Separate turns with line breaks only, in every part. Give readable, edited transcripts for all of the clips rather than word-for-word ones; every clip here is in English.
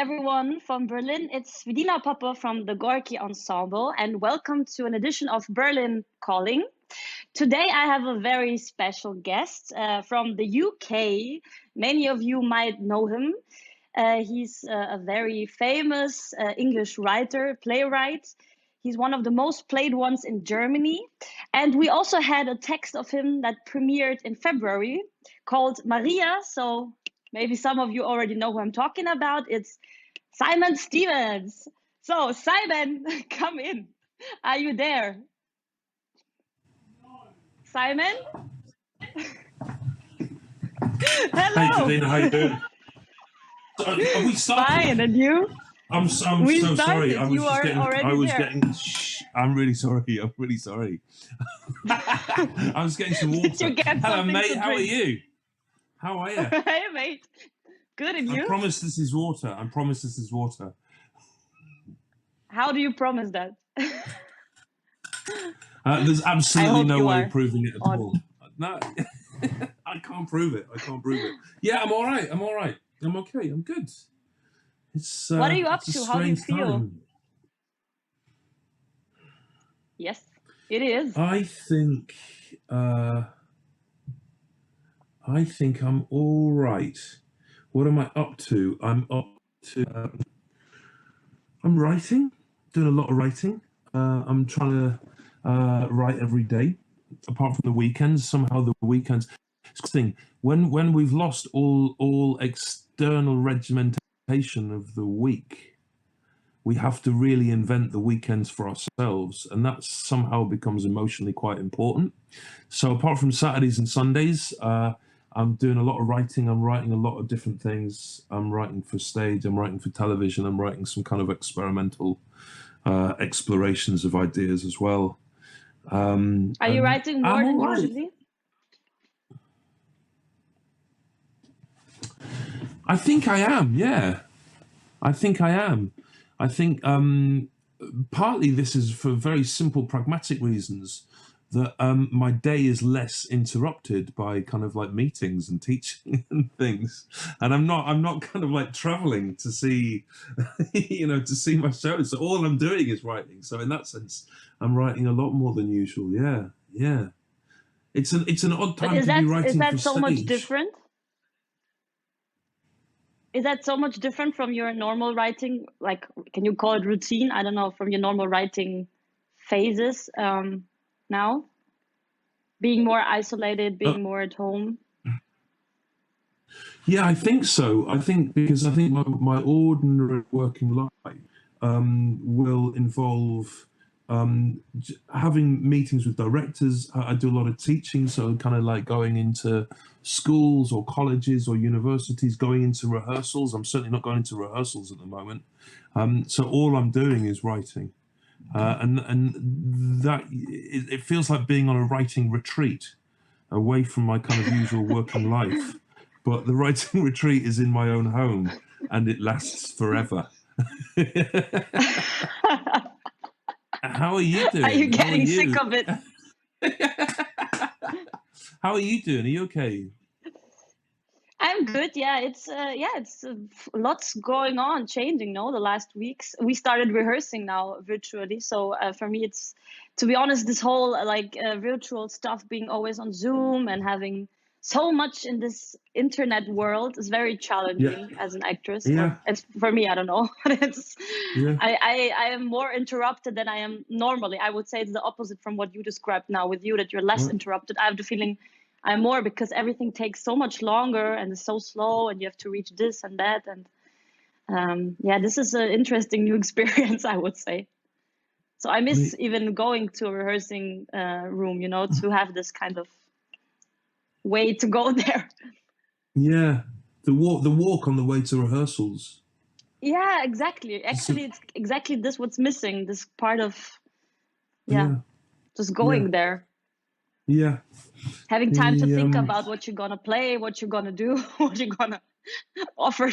everyone from Berlin. It's Vidina Popov from the Gorki ensemble, and welcome to an edition of Berlin Calling. Today I have a very special guest from the UK. Many of you might know him. He's a very famous English writer, playwright. He's one of the most played ones in Germany. And we also had a text of him that premiered in February called Maria. So maybe some of you already know who I'm talking about. It's Simon Stephens. So Simon, come in. Are you there? Simon? Hello.
Hey, Vidina, how you doing? Are we starting?
Fine, and you?
I'm so sorry. I'm really sorry. I'm really sorry. I was getting some water.
Did you get
Hello,
something
mate.
to
How are
drink?
you? How are you?
Hey, mate. Good, and you?
I promise this is water.
How do you promise that?
There's absolutely no way
are
of proving it at
on.
all. No, I can't prove it. Yeah, I'm all right. I'm okay. I'm good. It's
What are you up
it's a
to? How do you
strange
feel?
time.
Yes, it is.
I think I'm all right. What am I up to? I'm writing, doing a lot of writing. I'm trying to write every day, apart from the weekends. Somehow the weekends. Thing when we've lost all external regimentation of the week, we have to really invent the weekends for ourselves, and that somehow becomes emotionally quite important. So apart from Saturdays and Sundays, I'm doing a lot of writing. I'm writing a lot of different things. I'm writing for stage. I'm writing for television. I'm writing some kind of experimental explorations of ideas as well.
Are you writing more than usually?
I think I am. Yeah, I think I am. I think partly this is for very simple, pragmatic reasons that my day is less interrupted by kind of like meetings and teaching and things, and I'm not kind of like traveling to see, to see my shows. So all I'm doing is writing. So in that sense, I'm writing a lot more than usual. Yeah. It's an odd time to be writing for
Is that so much
stage.
different? Is that so much different from your normal writing? Like, can you call it routine? I don't know, from your normal writing phases now? Being more isolated, being more at home?
Yeah, I think so. Because my ordinary working life will involve having meetings with directors. I do a lot of teaching, so kind of like going into schools or colleges or universities, going into rehearsals. I'm certainly not going into rehearsals at the moment. So all I'm doing is writing. And that it feels like being on a writing retreat away from my kind of usual working life. But the writing retreat is in my own home, and it lasts forever. How are you doing?
Are you getting sick of it?
How are you doing? Are you okay?
I'm good. Yeah, it's lots going on, changing. No, the last weeks we started rehearsing now virtually. So for me, it's, to be honest, this whole virtual stuff, being always on Zoom and having so much in this internet world is very challenging as an actress.
Yeah.
It's for me, I don't know. It's
Yeah.
I am more interrupted than I am normally. I would say it's the opposite from what you described now with you, that you're less interrupted. I have the feeling I'm more, because everything takes so much longer and is so slow, and you have to reach this and that. And this is an interesting new experience, I would say. So I miss even going to a rehearsing room, to have this kind of way to go there.
Yeah, the walk on the way to rehearsals.
Yeah, exactly. Actually, it's exactly this what's missing. This part of just going there.
Yeah.
Having time to think about what you're gonna play, what you're gonna do, what you're gonna offer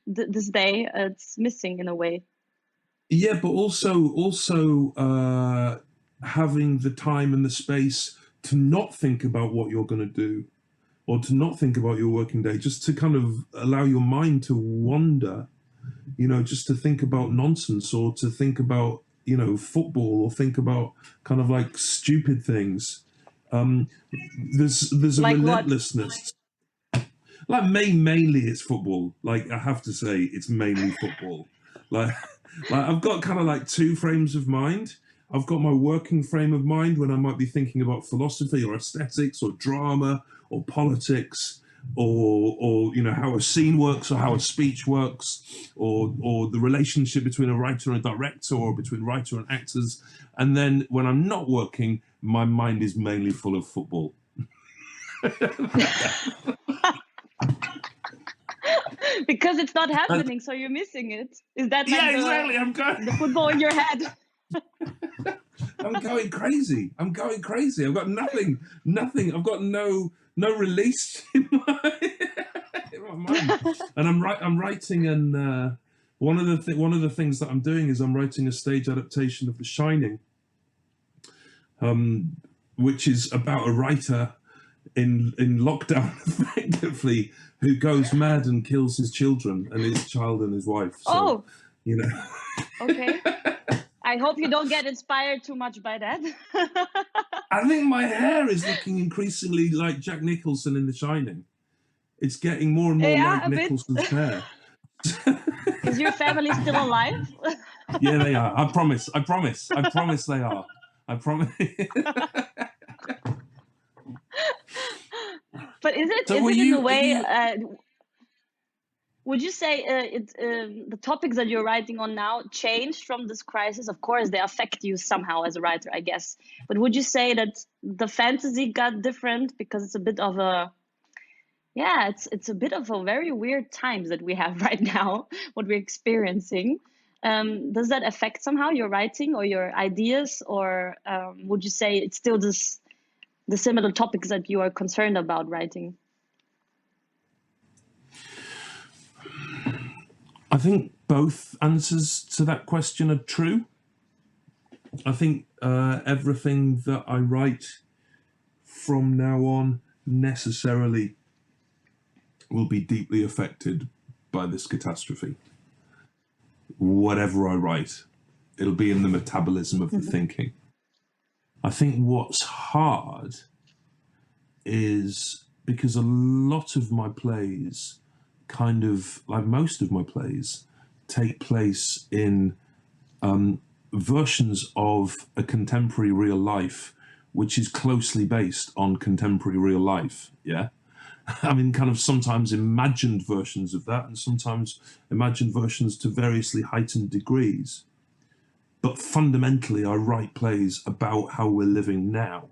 this day. It's missing in a way.
Yeah, but also having the time and the space to not think about what you're going to do, or to not think about your working day, just to kind of allow your mind to wander just to think about nonsense, or to think about, football, or think about kind of like stupid things. There's a
Like what?
relentlessness. Like mainly it's football. Like, I have to say, it's mainly football. Like I've got kind of like two frames of mind. I've got my working frame of mind when I might be thinking about philosophy or aesthetics or drama or politics, or how a scene works, or how a speech works, or the relationship between a writer and a director, or between writer and actors. And then when I'm not working, my mind is mainly full of football.
Because it's not happening, so you're missing it. Is that like
exactly?
The football in your head?
I'm going crazy. I've got nothing. I've got no release in my mind. And I'm writing, and one of the things that I'm doing is I'm writing a stage adaptation of The Shining, which is about a writer in lockdown, effectively, who goes mad and kills his children and his child and his wife. So,
Okay. I hope you don't get inspired too much by that.
I think my hair is looking increasingly like Jack Nicholson in The Shining. It's getting more and more like Nicholson's hair.
Is your family still alive?
Yeah, they are. I promise they are. I promise.
But is it in a way? Would you say the topics that you're writing on now changed from this crisis? Of course, they affect you somehow as a writer, I guess. But would you say that the fantasy got different because it's a bit of a, it's a bit of a very weird times that we have right now, what we're experiencing. Does that affect somehow your writing or your ideas, or would you say it's still the similar topics that you are concerned about writing?
I think both answers to that question are true. I think everything that I write from now on necessarily will be deeply affected by this catastrophe. Whatever I write, it'll be in the metabolism of the thinking. I think what's hard is because a lot of my plays, kind of like most of my plays, take place in versions of a contemporary real life which is closely based on contemporary real life. I mean, kind of sometimes imagined versions of that, and sometimes imagined versions to variously heightened degrees. But fundamentally, I write plays about how we're living now.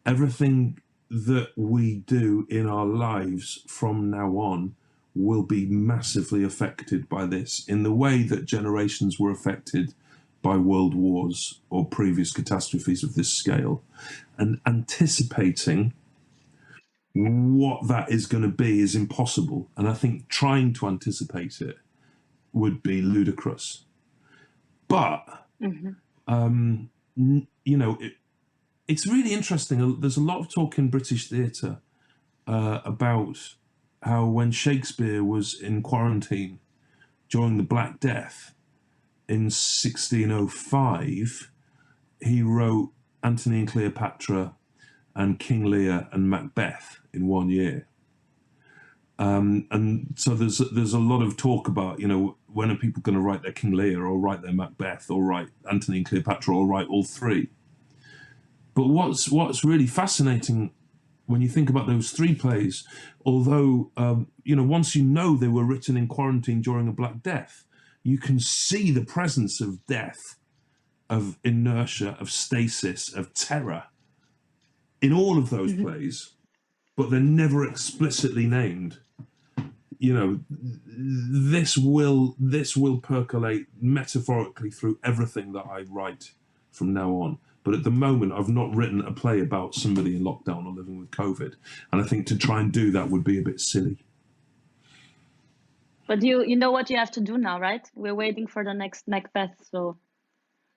Everything that we do in our lives from now on will be massively affected by this, in the way that generations were affected by world wars or previous catastrophes of this scale. And anticipating what that is going to be is impossible. And I think trying to anticipate it would be ludicrous. But, it's really interesting. There's a lot of talk in British theatre about how when Shakespeare was in quarantine during the Black Death in 1605, he wrote Antony and Cleopatra and King Lear and Macbeth in 1 year. And so there's a lot of talk about, when are people going to write their King Lear, or write their Macbeth, or write Antony and Cleopatra, or write all three. But what's really fascinating when you think about those three plays, although, once you know they were written in quarantine during a Black Death, you can see the presence of death, of inertia, of stasis, of terror in all of those plays, but they're never explicitly named. This will percolate metaphorically through everything that I write from now on. But at the moment, I've not written a play about somebody in lockdown or living with COVID. And I think to try and do that would be a bit silly.
But you know what you have to do now, right? We're waiting for the next Macbeth, so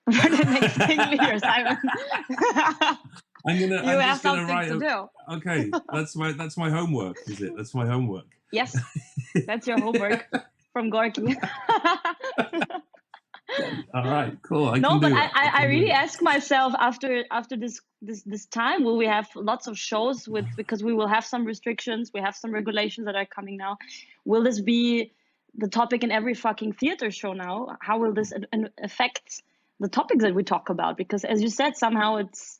for the next King Lear, Simon. You have something to do.
Okay, that's my homework, is it? That's my homework.
Yes, that's your homework. from Gorki.
All right, cool. I
No,
can
but
do it.
I
can do
really
it.
ask myself after this time, will we have lots of shows because we will have some restrictions, we have some regulations that are coming now. Will this be the topic in every fucking theater show now? How will this affect the topics that we talk about? Because as you said, somehow it's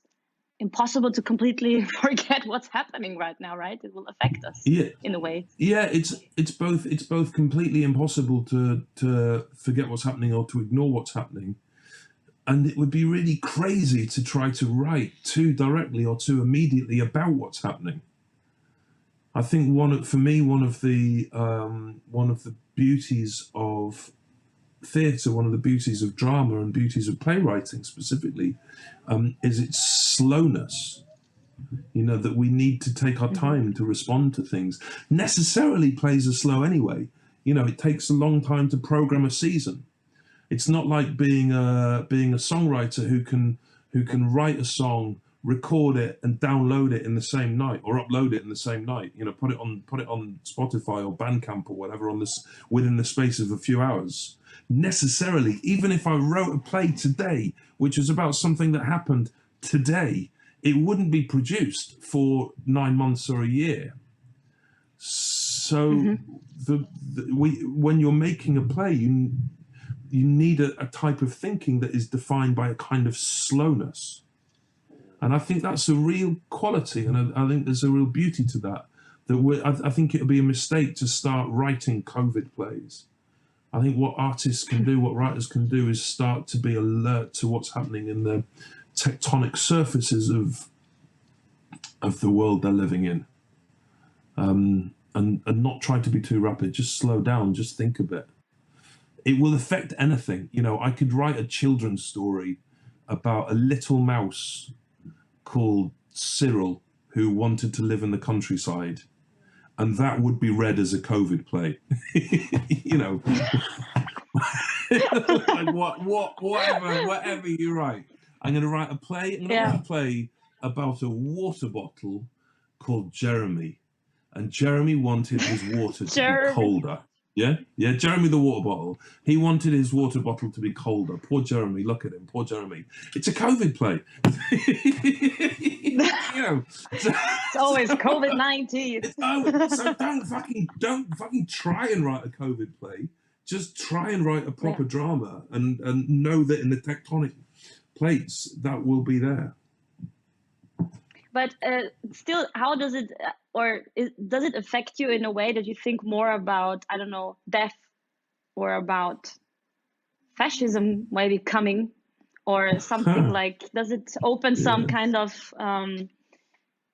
impossible to completely forget what's happening right now, right? It will affect us
Yeah,
in a way.
yeah. It's both completely impossible to forget what's happening or to ignore what's happening, and it would be really crazy to try to write too directly or too immediately about what's happening. I think one of the beauties of theatre, one of the beauties of drama and beauties of playwriting specifically, is its slowness. You know, that we need to take our time to respond to things. Necessarily plays are slow anyway. You know, it takes a long time to program a season. It's not like being a songwriter who can write a song, record it, and download it in the same night, or upload it in the same night. You know, put it on Spotify or Bandcamp or whatever within the space of a few hours. Necessarily, even if I wrote a play today, which was about something that happened today, it wouldn't be produced for 9 months or a year. So when you're making a play, you need a type of thinking that is defined by a kind of slowness. And I think that's a real quality, and I think there's a real beauty to that. I think it would be a mistake to start writing COVID plays. I think what artists can do, what writers can do, is start to be alert to what's happening in the tectonic surfaces of the world they're living in, and not try to be too rapid. Just slow down. Just think a bit. It will affect anything. You know, I could write a children's story about a little mouse called Cyril who wanted to live in the countryside, and that would be read as a COVID play. You know, like whatever you write. I'm going to write a play. I'm going to write a play about a water bottle called Jeremy, and Jeremy wanted his water to be colder. Yeah, Jeremy the water bottle. He wanted his water bottle to be colder. Poor Jeremy, look at him. Poor Jeremy. It's a COVID play. You know,
it's always COVID-19.
So don't fucking try and write a COVID play. Just try and write a proper drama, and know that in the tectonic plates that will be there.
But still, how does it, does it affect you in a way that you think more about, I don't know, death, or about fascism maybe coming, or something like, does it open some kind of, I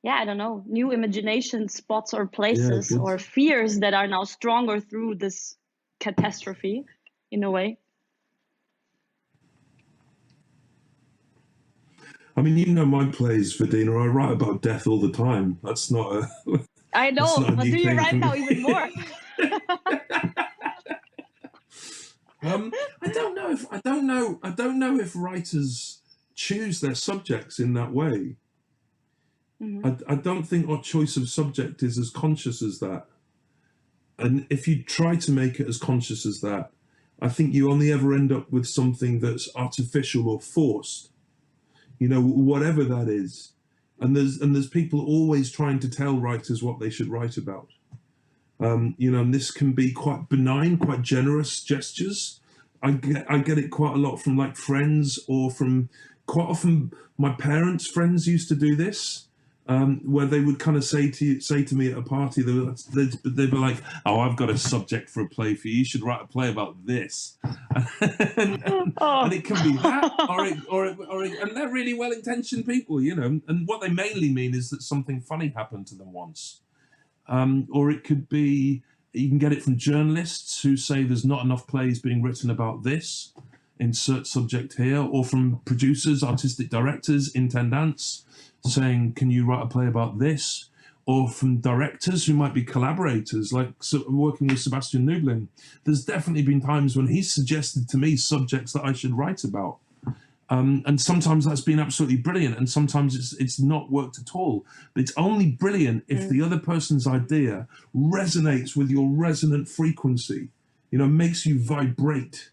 don't know, new imagination spots or places or fears that are now stronger through this catastrophe in a way?
I mean, you know my plays, Vidina. I write about death all the time. That's not a.
I know, but do you write now even more?
I don't know if writers choose their subjects in that way. I don't think our choice of subject is as conscious as that. And if you try to make it as conscious as that, I think you only ever end up with something that's artificial or forced. You know, whatever that is. And there's people always trying to tell writers what they should write about. You know, and this can be quite benign, quite generous gestures. I get it quite a lot from like friends, or from quite often my parents' friends used to do this, where they would kind of say to me at a party, they'd be like, "Oh, I've got a subject for a play for you. You should write a play about this." and it can be that, and they're really well-intentioned people, you know. And what they mainly mean is that something funny happened to them once, or it could be, you can get it from journalists who say there's not enough plays being written about this, insert subject here, or from producers, artistic directors, intendants saying, can you write a play about this? Or from directors who might be collaborators, like working with Sebastian Nublin. There's definitely been times when he's suggested to me subjects that I should write about. And sometimes that's been absolutely brilliant, and sometimes it's not worked at all. But it's only brilliant if the other person's idea resonates with your resonant frequency. makes you vibrate.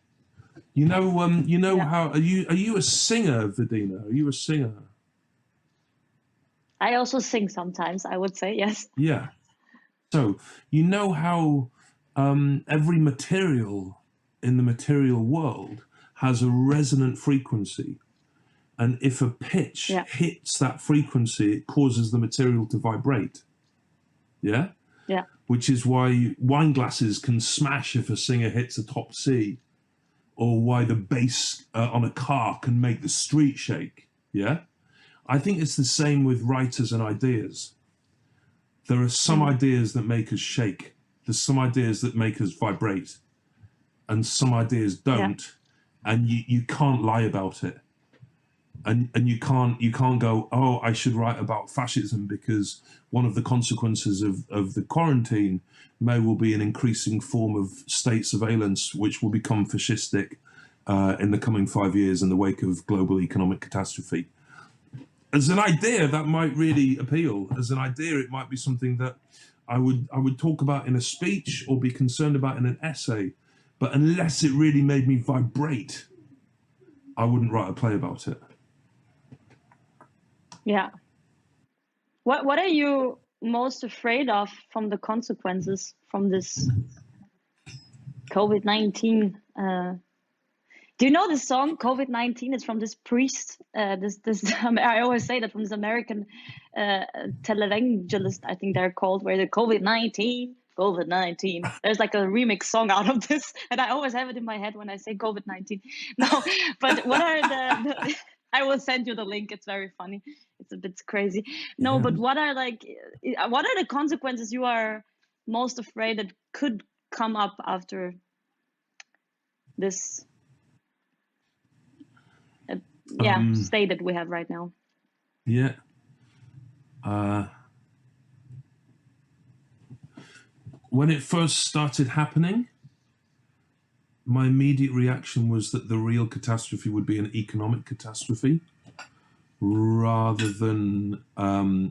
You know
Yeah.
how are you a singer, Vidina? Are you a singer?
I also sing sometimes, I would say, yes.
Yeah. So you know how every material in the material world has a resonant frequency, and if a pitch
Yeah.
hits that frequency, it causes the material to vibrate. Yeah.
Yeah.
Which is why wine glasses can smash if a singer hits a top C, or why the bass on a car can make the street shake. Yeah. I think it's the same with writers and ideas. There are some ideas that make us shake. There's some ideas that make us vibrate, and some ideas don't. And you can't lie about it. And you can't go, oh, I should write about fascism because one of the consequences of the quarantine may well be an increasing form of state surveillance, which will become fascistic in the coming 5 years in the wake of global economic catastrophe. As an idea, that might really appeal. As an idea, it might be something that I would talk about in a speech or be concerned about in an essay. But unless it really made me vibrate, I wouldn't write a play about it.
Yeah. What are you most afraid of from the consequences from this COVID-19? Do you know the song COVID-19? It's from this priest. I always say that, from this American televangelist, I think they're called, where the COVID-19. There's like a remix song out of this, and I always have it in my head when I say COVID-19. No, but what are the I will send you the link. It's very funny. It's a bit crazy. No, but what are the consequences you are most afraid that could come up after this state that we have right now?
Yeah. When it first started happening, my immediate reaction was that the real catastrophe would be an economic catastrophe rather than a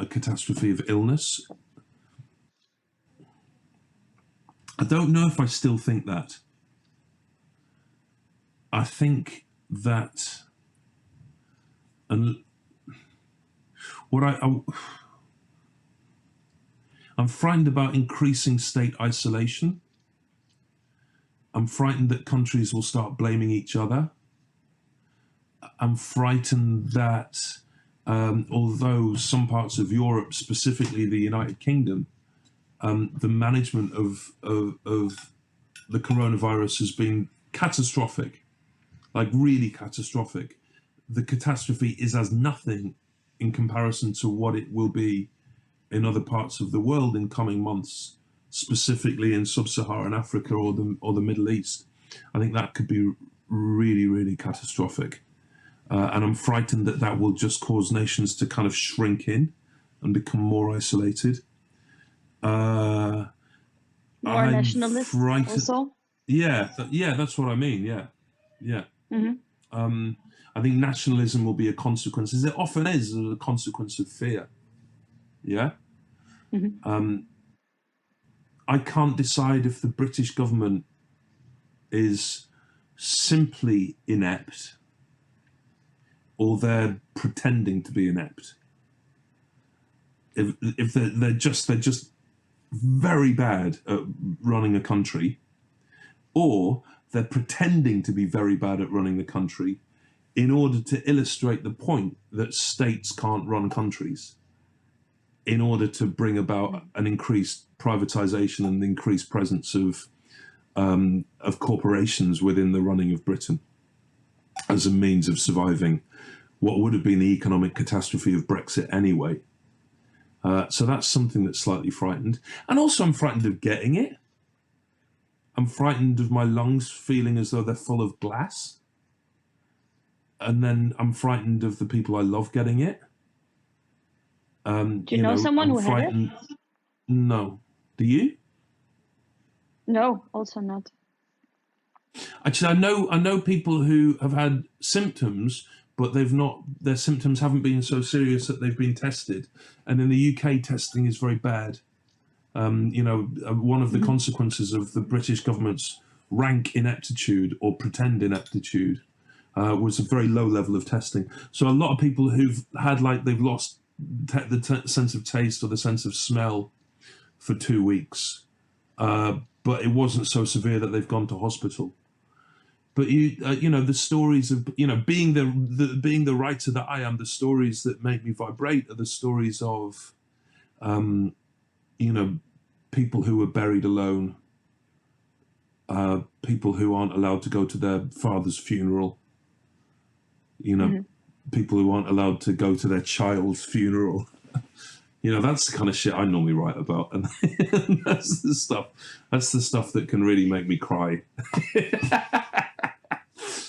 catastrophe of illness. I don't know if I still think that. I think that, and what I'm frightened about increasing state isolation. I'm frightened that countries will start blaming each other. I'm frightened that although some parts of Europe, specifically the United Kingdom, the management of the coronavirus has been catastrophic, like really catastrophic. The catastrophe is as nothing in comparison to what it will be in other parts of the world in coming months, specifically in sub-Saharan Africa or the Middle East. I think that could be really, really catastrophic. And I'm frightened that that will just cause nations to kind of shrink in and become more isolated.
More nationalist also?
Yeah, that's what I mean. Yeah. Mm-hmm. I think nationalism will be a consequence, as it often is, a consequence of fear. Yeah. Mm-hmm. I can't decide if the British government is simply inept or they're pretending to be inept. If they're just very bad at running a country, or they're pretending to be very bad at running the country in order to illustrate the point that states can't run countries, in order to bring about an increased privatization and increased presence of corporations within the running of Britain as a means of surviving what would have been the economic catastrophe of Brexit anyway. So that's something that's slightly frightened. And also I'm frightened of getting it. I'm frightened of my lungs feeling as though they're full of glass. And then I'm frightened of the people I love getting it.
Do you know someone who had it?
No. Do you?
No, also not.
Actually, I know people who have had symptoms, but their symptoms haven't been so serious that they've been tested. And in the UK, testing is very bad. One of the consequences of the British government's rank ineptitude or pretend ineptitude was a very low level of testing. So a lot of people who've had they've lost the sense of taste or the sense of smell for 2 weeks, but it wasn't so severe that they've gone to hospital. But the stories of being the writer that I am, the stories that make me vibrate are the stories of people who were buried alone, people who aren't allowed to go to their father's funeral, people who aren't allowed to go to their child's funeral. That's the kind of shit I normally write about, and that's the stuff that can really make me cry.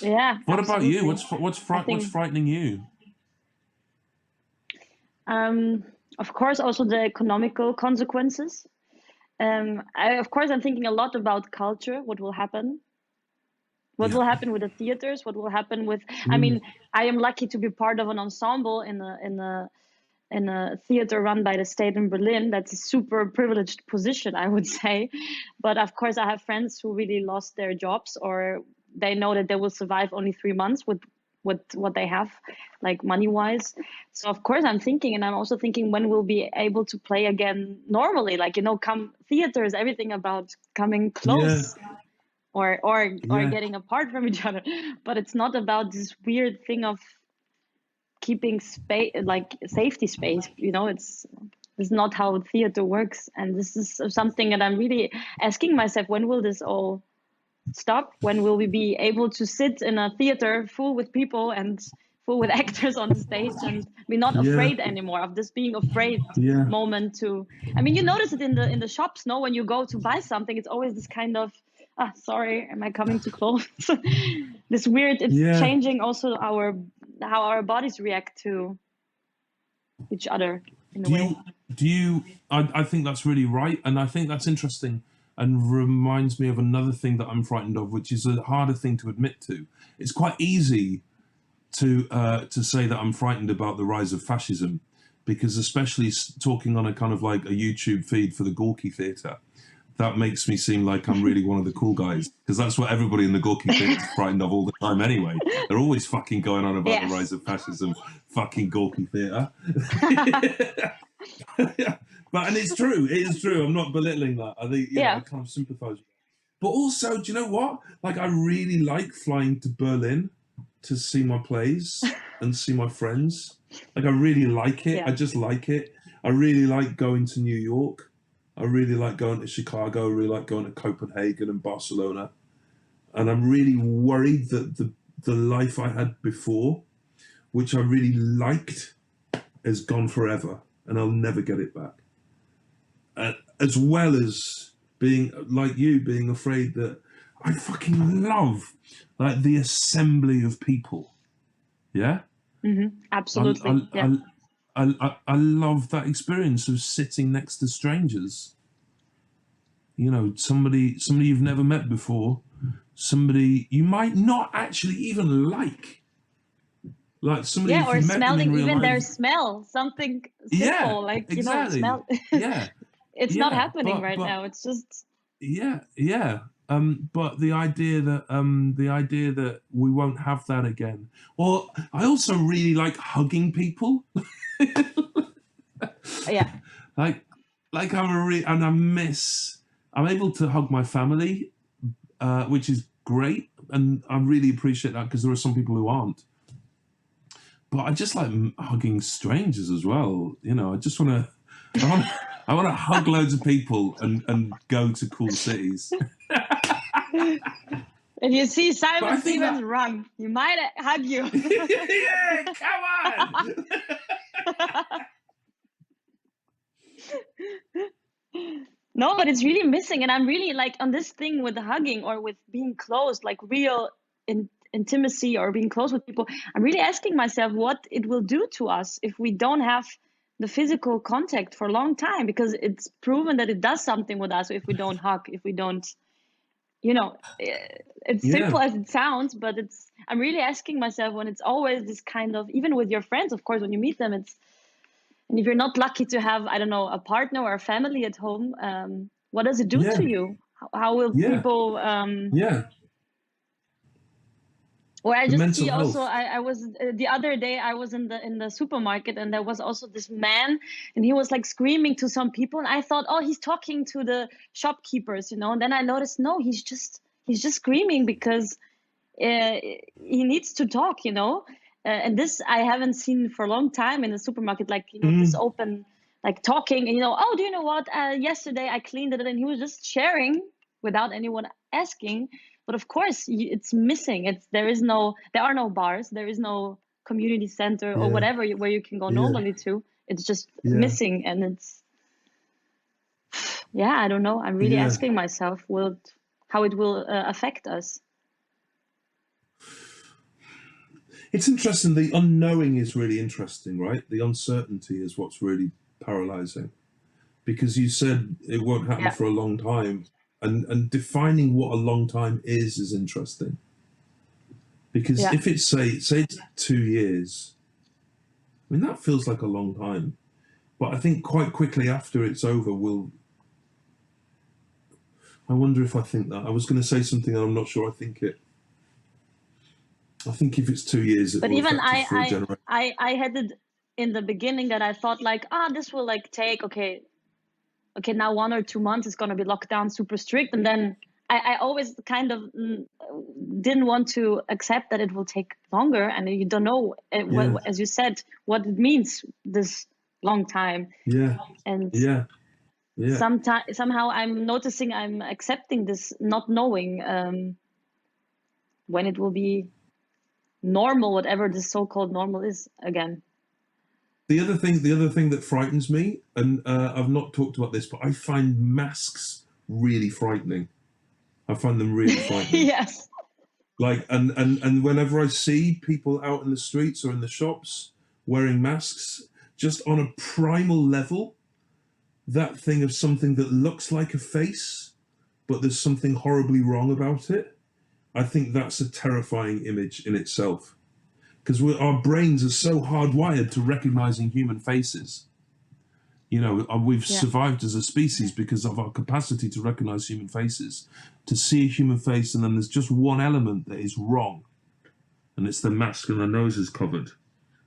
Yeah.
What
absolutely.
about you? What's frightening you?
Of course, also the economical consequences. I'm thinking a lot about culture. What will happen? What will happen with the theaters? What will happen with? I mean, I am lucky to be part of an ensemble in a theater run by the state in Berlin. That's a super privileged position, I would say. But of course, I have friends who really lost their jobs, or they know that they will survive only 3 months with what they have, like money-wise. So of course I'm thinking, and I'm also thinking, when we'll be able to play again normally, come theaters, everything about coming close. Or getting apart from each other. But it's not about this weird thing of keeping space, like safety space. It's not how theater works. And this is something that I'm really asking myself: when will this all stop? When will we be able to sit in a theater full with people and full with actors on the stage and be not afraid anymore of this being afraid moment? You notice it in the shops. No, when you go to buy something, it's always this kind of, sorry, am I coming too close? This weird, it's changing also how our bodies react to each other in a way.
I think that's really right, and I think that's interesting, and reminds me of another thing that I'm frightened of, which is a harder thing to admit to. It's quite easy to say that I'm frightened about the rise of fascism, because especially talking on a kind of like a YouTube feed for the Gorki Theatre, that makes me seem like I'm really one of the cool guys, because that's what everybody in the Gorki Theatre is frightened of all the time anyway. They're always fucking going on about the rise of fascism, fucking Gorki Theatre. And it's true. It is true. I'm not belittling that. I think I kind of sympathise. But also, do you know what? I really like flying to Berlin to see my plays and see my friends. I really like it. I just like it. I really like going to New York. I really like going to Chicago. I really like going to Copenhagen and Barcelona. And I'm really worried that the life I had before, which I really liked, is gone forever, and I'll never get it back. As well as being afraid that I fucking love the assembly of people. Yeah?
Mm-hmm. Absolutely.
I love that experience of sitting next to strangers. Somebody you've never met before, somebody you might not actually even like somebody
or
if you met them in
smelling
real
even
life.
their smell, something simple,
exactly.
smell. It's not happening right now. It's just
but the idea that we won't have that again. Or I also really like hugging people. I'm able to hug my family, which is great, and I really appreciate that, because there are some people who aren't. But I just like hugging strangers as well. I just want to hug loads of people and go to cool cities.
If you see Simon Stephens run, he might hug you.
Yeah, come on.
No, but it's really missing, and I'm really on this thing with hugging or with being close, real intimacy or being close with people. I'm really asking myself what it will do to us if we don't have the physical contact for a long time, because it's proven that it does something with us if we don't hug, if we don't, it's simple as it sounds, but I'm really asking myself, when it's always this kind of, even with your friends, of course, when you meet them, it's And if you're not lucky to have, I don't know, a partner or a family at home, what does it do
Yeah.
to you? How will
Yeah.
people?
Yeah.
Or I
The
just
mental
see also,
health.
I was the other day I was in the supermarket, and there was also this man, and he was like screaming to some people, and I thought, oh, he's talking to the shopkeepers, you know. And then I noticed, no, he's just screaming because he needs to talk, you know. And this I haven't seen for a long time in the supermarket, like, you know, this open, like talking, and, you know, oh, do you know what? Yesterday I cleaned it, and he was just sharing without anyone asking. But of course, it's missing. There are no bars, there is no community center or
Yeah.
whatever where you can go
Yeah.
normally to. It's just
Yeah.
missing, and it's, yeah, I don't know. I'm really
Yeah.
asking myself, how it will affect us.
It's interesting. The unknowing is really interesting, right? The uncertainty is what's really paralyzing, because you said it won't happen
Yeah.
for a long time, and defining what a long time is interesting, because
Yeah.
if it's say it's 2 years, I mean, that feels like a long time, but I think quite quickly after it's over, I wonder if I think that. I was going to say something and I'm not sure I think it. I think if it's 2 years, it
But
will
even
affect us for a generation.
I had it in the beginning that I thought like, this will like take, okay, now 1 or 2 months is going to be locked down super strict. And then I always kind of didn't want to accept that it will take longer. And you don't know,
Yeah.
as you said, what it means, this long time.
Yeah.
And
Yeah. Yeah.
somehow I'm noticing I'm accepting this, not knowing when it will be normal, whatever this so-called normal is again.
The other thing that frightens me, and I've not talked about this, but I find masks really frightening. I find them really frightening.
Yes.
Like, and whenever I see people out in the streets or in the shops wearing masks, just on a primal level, that thing of something that looks like a face, but there's something horribly wrong about it, I think that's a terrifying image in itself. Because our brains are so hardwired to recognizing human faces. You know, we've survived as a species because of our capacity to recognize human faces, to see a human face, and then there's just one element that is wrong, and it's the mask and the nose is covered.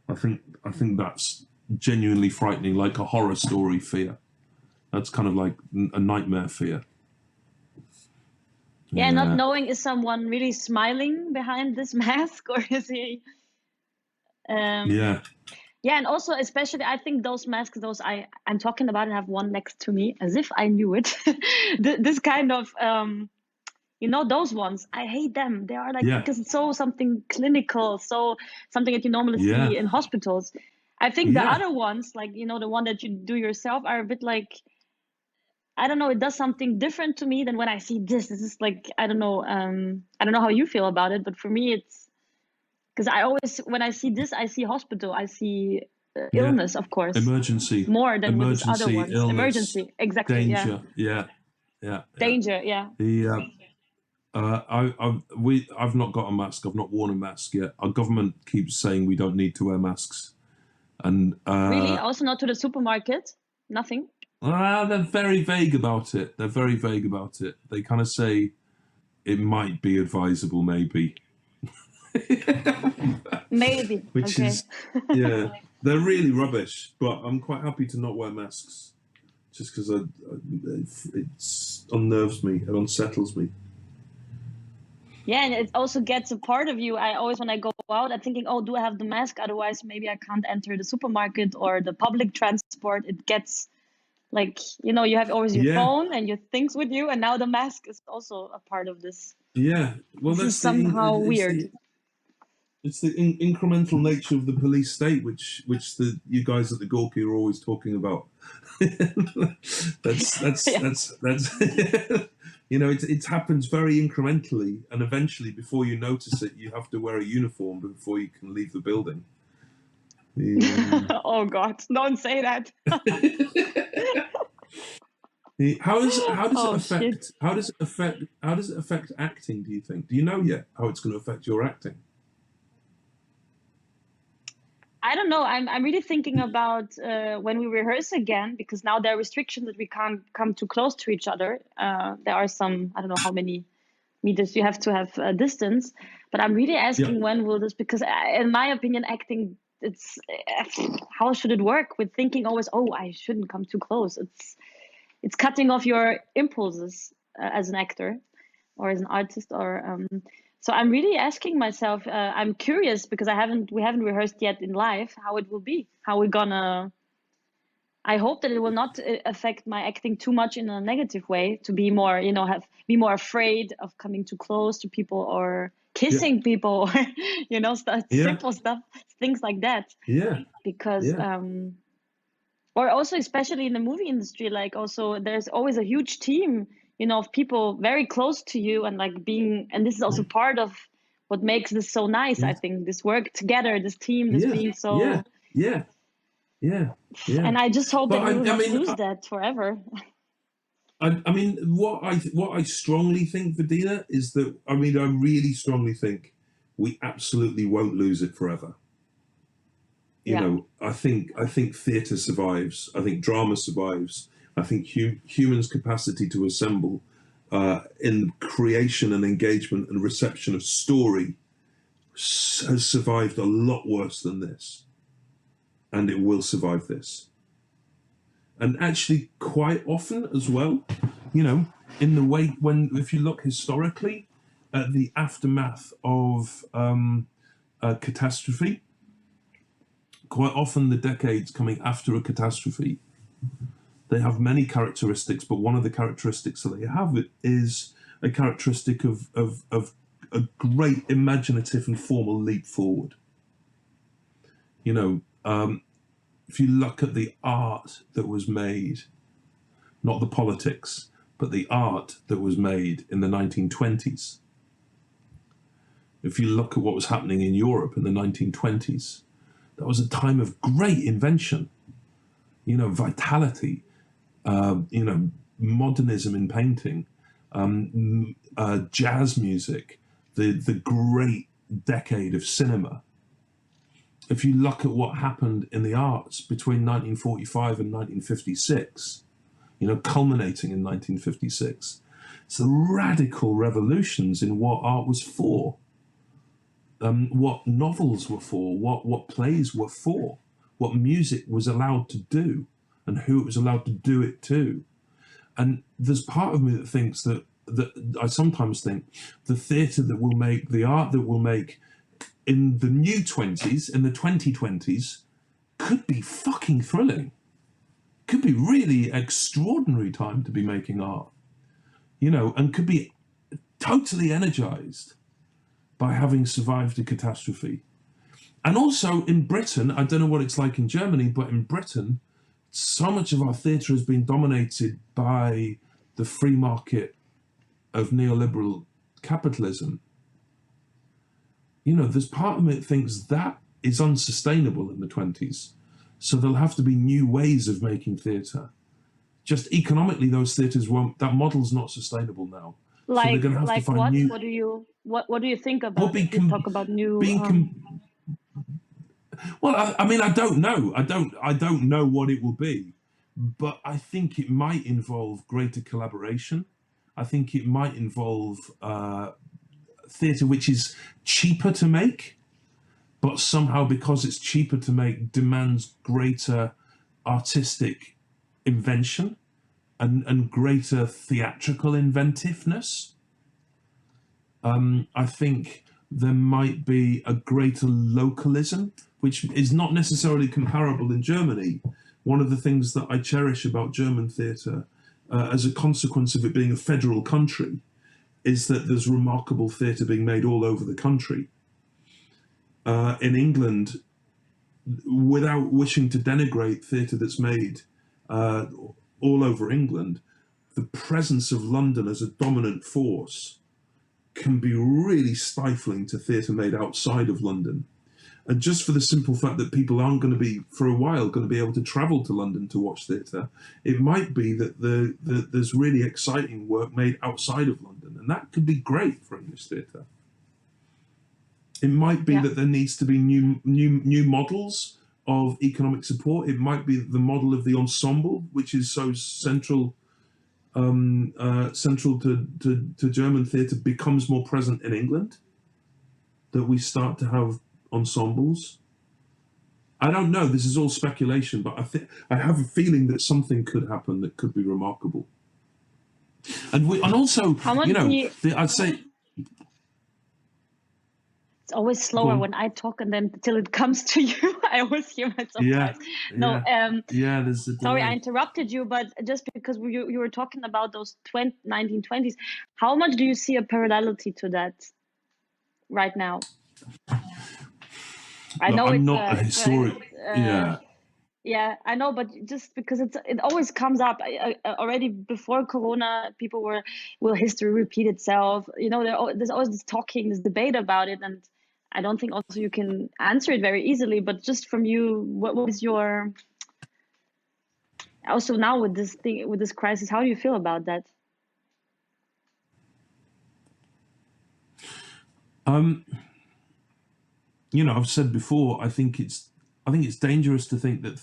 I think that's genuinely frightening, like a horror story fear. That's kind of like a nightmare fear.
Yeah, not knowing, is someone really smiling behind this mask, or is he?
Yeah.
Yeah, and also especially I think those masks, I'm talking about, and have one next to me as if I knew it. This kind of you know, those ones, I hate them. They are like, because it's so something clinical, so something that you normally see in hospitals. I think the other ones, like, you know, the one that you do yourself, are a bit like, I don't know, it does something different to me than when I see this. This is like, I don't know how you feel about it, but for me it's, because I always, when I see this, I see hospital, I see illness, of course,
emergency,
more than with these other ones.
illness,
Emergency, exactly.
danger.
Yeah. Danger. Yeah.
I've not got a mask. I've not worn a mask yet. Our government keeps saying we don't need to wear masks, and
really, also not to the supermarket. Nothing.
They're very vague about it. They kind of say it might be advisable, maybe.
Maybe.
Which is, they're really rubbish. But I'm quite happy to not wear masks, just because it unnerves me, it unsettles me.
Yeah, and it also gets a part of you. I always, when I go out, I'm thinking, oh, do I have the mask? Otherwise, maybe I can't enter the supermarket or the public transport. It gets like, you know, you have always your phone and your things with you, and now the mask is also a part of this.
Yeah, well,
this
that's
is somehow weird.
It's the incremental nature of the police state, which you guys at the Gorki are always talking about. that's you know, it happens very incrementally, and eventually, before you notice it, you have to wear a uniform before you can leave the building.
Oh God, don't say that.
How does it affect acting, do you think? Do you know yet how it's going to affect your acting?
I don't know. I'm really thinking about when we rehearse again, because now there are restrictions that we can't come too close to each other. There are some, I don't know how many meters you have to have distance, but I'm really
Yeah,
asking when will this, because in my opinion, acting, it's how should it work with thinking always, oh, I shouldn't come too close. It's cutting off your impulses as an actor or as an artist, or so I'm really asking myself, I'm curious because we haven't rehearsed yet in live how it will be, how we're gonna, I hope that it will not affect my acting too much in a negative way, to be more, be more afraid of coming too close to people or
yeah,
kissing people, or
yeah,
simple stuff, things like that.
yeah,
Because
yeah,
or also especially in the movie industry, like also there's always a huge team, of people very close to you, and like being, and this is also part of what makes this so nice, I think, this work together, this team, this
yeah,
being
yeah,
so,
yeah, yeah, yeah.
and I just hope
But
that we will
I
not
mean,
lose that forever.
I mean, what I strongly think, Vidina, is that I mean, I really strongly think we absolutely won't lose it forever. You
Yeah.
know, I think theatre survives. I think drama survives. I think humans' capacity to assemble in creation and engagement and reception of story has survived a lot worse than this, and it will survive this. And actually, quite often as well, you know, in the way when if you look historically at the aftermath of a catastrophe, quite often the decades coming after a catastrophe, they have many characteristics, but one of the characteristics that they have is a characteristic of a great imaginative and formal leap forward. You know, if you look at the art that was made, not the politics, but the art that was made in the 1920s. If you look at what was happening in Europe in the 1920s, that was a time of great invention, vitality, modernism in painting, jazz music, the great decade of cinema. If you look at what happened in the arts between 1945 and 1956, culminating in 1956, it's the radical revolutions in what art was for, what novels were for, what plays were for, what music was allowed to do, and who it was allowed to do it to. And there's part of me that thinks that I sometimes think the theatre that will make, the art that will make in the new 20s, in the 2020s, could be fucking thrilling. Could be really extraordinary time to be making art, and could be totally energized by having survived a catastrophe. And also in Britain, I don't know what it's like in Germany, but in Britain, so much of our theatre has been dominated by the free market of neoliberal capitalism. There's part of me that thinks that is unsustainable in the 20s. So there'll have to be new ways of making theatre. Just economically, those theatres won't. That model's not sustainable now. So they're going to have to find
What?
new.
What do you think
Well,
about if you talk about new?
Well, I mean, I don't know. I don't know what it will be, but I think it might involve greater collaboration. I think it might involve theatre which is cheaper to make, but somehow because it's cheaper to make demands greater artistic invention and greater theatrical inventiveness. I think there might be a greater localism, which is not necessarily comparable in Germany. One of the things that I cherish about German theatre, as a consequence of it being a federal country, is that there's remarkable theatre being made all over the country. In England, without wishing to denigrate theatre that's made all over England, the presence of London as a dominant force can be really stifling to theatre made outside of London. And just for the simple fact that people aren't going to be, for a while, going to be able to travel to London to watch theatre, it might be that there's really exciting work made outside of London, and that could be great for English theatre. It might be that there needs to be new models of economic support. It might be the model of the ensemble, which is so central to German theatre, becomes more present in England, that we start to have ensembles. I don't know, this is all speculation, but I have a feeling that something could happen that could be remarkable. And also, I'd say
it's always slower when I talk, and then till it comes to you, I always hear myself twice. No,
there's a delay.
Sorry, I interrupted you, but just because you were talking about those 1920s, how much do you see a parallelity to that right now? I know
I'm not a historian.
Yeah, I know, but just because it always comes up. Already before Corona, people were, will history repeat itself? There's always this debate about it, and I don't think also you can answer it very easily. But just from you, what is your, also now with this crisis, how do you feel about that?
I've said before, I think it's dangerous to think that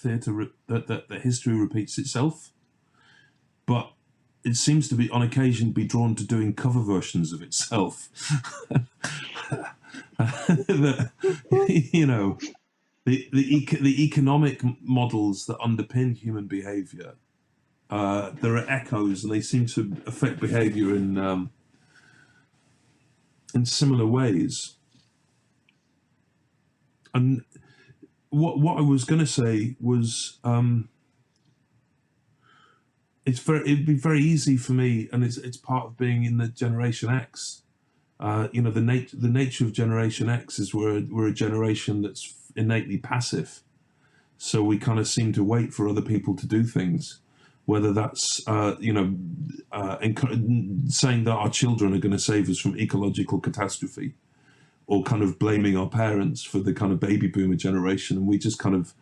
that history repeats itself, but it seems to be on occasion be drawn to doing cover versions of itself. The economic models that underpin human behavior, there are echoes, and they seem to affect behavior in similar ways. And what I was going to say was, it'd be very easy for me, and it's part of being in the Generation X. The nature of Generation X is we're a generation that's innately passive, so we kind of seem to wait for other people to do things, whether that's saying that our children are going to save us from ecological catastrophe, or kind of blaming our parents for the kind of baby boomer generation, and we just kind of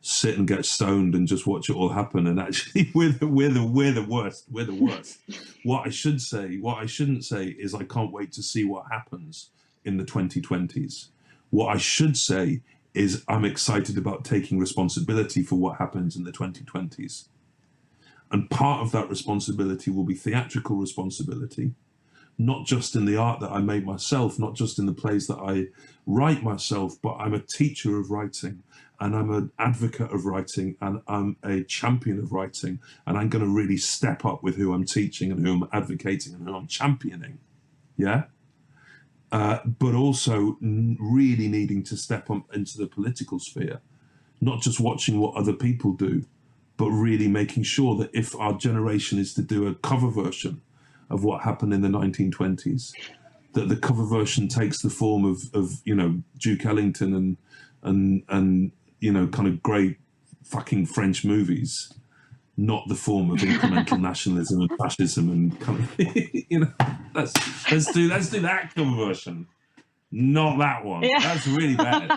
sit and get stoned and just watch it all happen. And actually, we're the worst. We're the worst. What I shouldn't say is I can't wait to see what happens in the 2020s. What I should say is I'm excited about taking responsibility for what happens in the 2020s. And part of that responsibility will be theatrical responsibility, not just in the art that I make myself, not just in the plays that I write myself, but I'm a teacher of writing, and I'm an advocate of writing, and I'm a champion of writing, and I'm going to really step up with who I'm teaching and who I'm advocating and who I'm championing. Yeah? But also really needing to step up into the political sphere, not just watching what other people do, but really making sure that if our generation is to do a cover version of what happened in the 1920s, that the cover version takes the form of Duke Ellington and kind of great fucking French movies, not the form of incremental nationalism and fascism and kind of let's do that cover version, not that one. Yeah. That's really bad.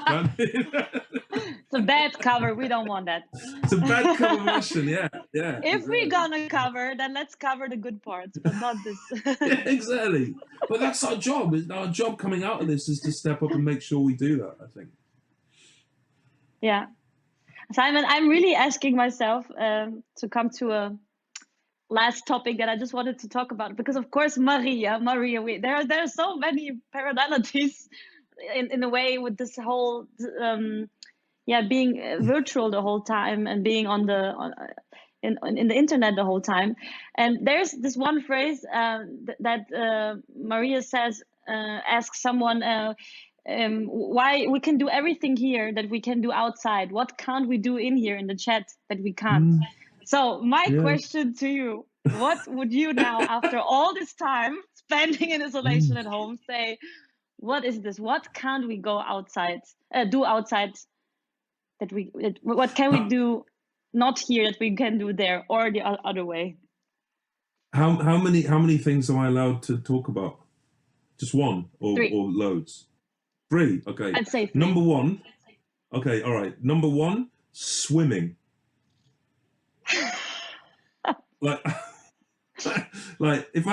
It's a bad cover. We don't want that.
It's a bad cover version. Yeah.
If we're gonna cover, then let's cover the good parts, but not this.
Yeah, exactly. But that's our job. Our job coming out of this is to step up and make sure we do that, I think.
Yeah. Simon, I'm really asking myself to come to a last topic that I just wanted to talk about, because of course Maria, there are so many parallelities in a way with this whole being virtual the whole time and being in the internet the whole time. And there's this one phrase that Maria says, asks someone why we can do everything here that we can do outside. What can't we do in here in the chat that we can't? So my question to you, what would you now, after all this time spending in isolation at home, say, what is this? What can't we go outside, do outside what can we do not here that we can do there, or the other way?
How many things am I allowed to talk about? Just one or loads? 3. Okay.
I'd say 3.
Number 1. Okay, all right. Number 1, swimming. like if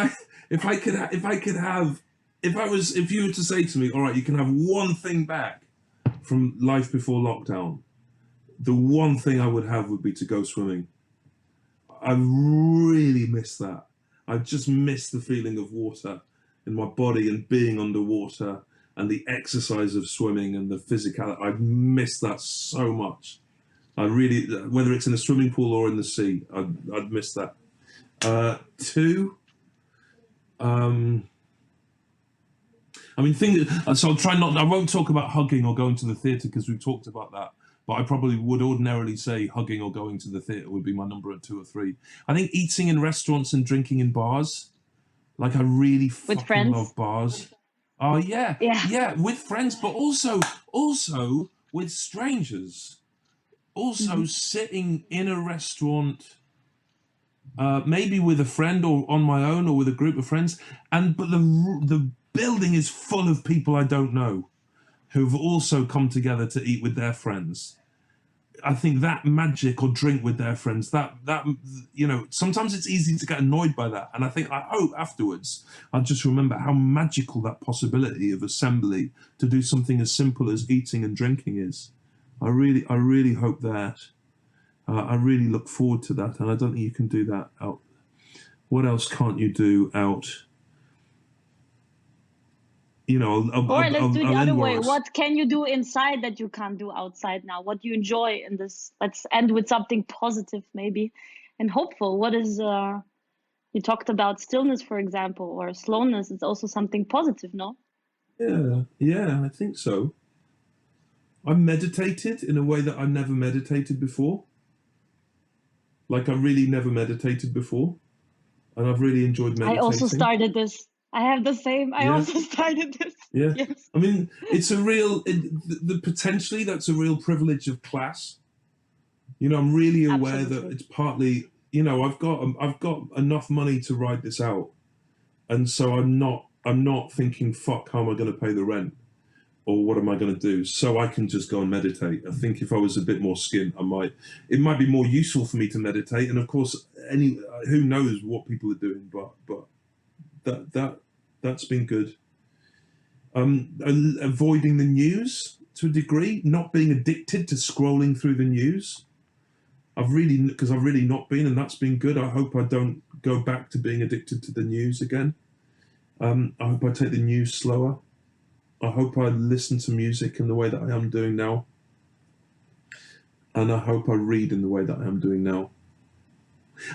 you were to say to me, all right, you can have one thing back from life before lockdown, the one thing I would have would be to go swimming. I really miss that. I just miss the feeling of water in my body and being underwater and the exercise of swimming and the physicality. I miss that so much. I really, whether it's in a swimming pool or in the sea, I'd miss that. Two, so I'll try not, I won't talk about hugging or going to the theatre because we've talked about that. But I probably would ordinarily say hugging or going to the theatre would be my number at 2 or 3. I think eating in restaurants and drinking in bars. Like I really fucking love bars. Oh yeah, with friends, but also with strangers. Also sitting in a restaurant, maybe with a friend or on my own or with a group of friends, but the building is full of people I don't know who've also come together to eat with their friends. I think that magic, or drink with their friends, that sometimes it's easy to get annoyed by that. And I hope afterwards I'll just remember how magical that possibility of assembly to do something as simple as eating and drinking is. I really hope that. I really look forward to that, and I don't think you can do that out. What else can't you do out?
Let's do the other way. What can you do inside that you can't do outside now? What do you enjoy in this? Let's end with something positive, maybe, and hopeful. What is, you talked about stillness, for example, or slowness. It's also something positive, no?
Yeah, I think so. I meditated in a way that I never meditated before. Like I really never meditated before. And I've really enjoyed meditating.
I also started this. I have the same. I also started this.
Yeah.
Yes.
I mean, it's a real, potentially that's a real privilege of class. I'm really aware that it's partly, I've got enough money to ride this out. And so I'm not thinking, fuck, how am I going to pay the rent? Or what am I going to do? So I can just go and meditate. I think if I was a bit more skint, it might be more useful for me to meditate. And of course, who knows what people are doing, but that's been good. Avoiding the news to a degree, not being addicted to scrolling through the news. I've really not been, and that's been good. I hope I don't go back to being addicted to the news again. I hope I take the news slower. I hope I listen to music in the way that I am doing now. And I hope I read in the way that I am doing now.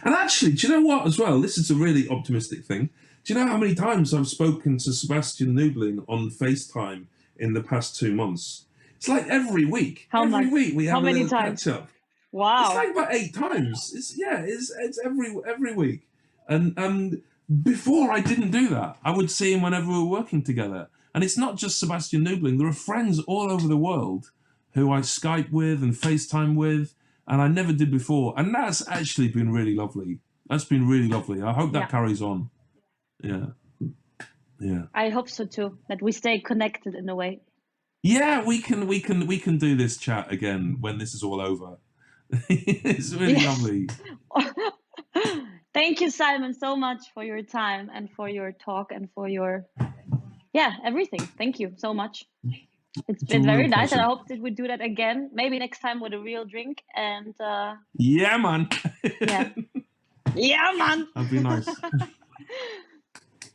And actually, do you know what as well? This is a really optimistic thing. Do you know how many times I've spoken to Sebastian Nubling on FaceTime in the past 2 months? It's like every week. Every week we have a little catch up.
Wow.
It's like about 8 times. It's every week. And before I didn't do that. I would see him whenever we were working together. And it's not just Sebastian Nubling. There are friends all over the world who I Skype with and FaceTime with, and I never did before. And that's actually been really lovely. That's been really lovely. I hope that carries on. Yeah.
I hope so too, that we stay connected in a way.
Yeah, we can do this chat again when this is all over. It's really lovely.
Thank you, Simon, so much for your time and for your talk and for your everything. Thank you so much. It's been very nice, and I hope that we do that again. Maybe next time with a real drink. And
yeah, man.
Yeah, man.
That'd be nice.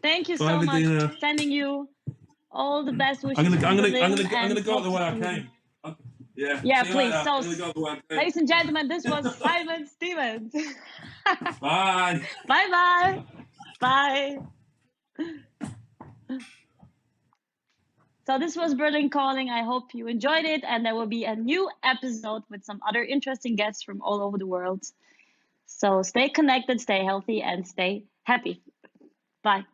Thank you so much.
Vidina.
Sending you all the best wishes.
I'm gonna go the way I came.
Yeah, please. So, ladies and gentlemen, this was Simon Stephens.
Bye.
Bye. Bye. So this was Berlin Calling. I hope you enjoyed it, and there will be a new episode with some other interesting guests from all over the world. So stay connected, stay healthy, and stay happy. Bye.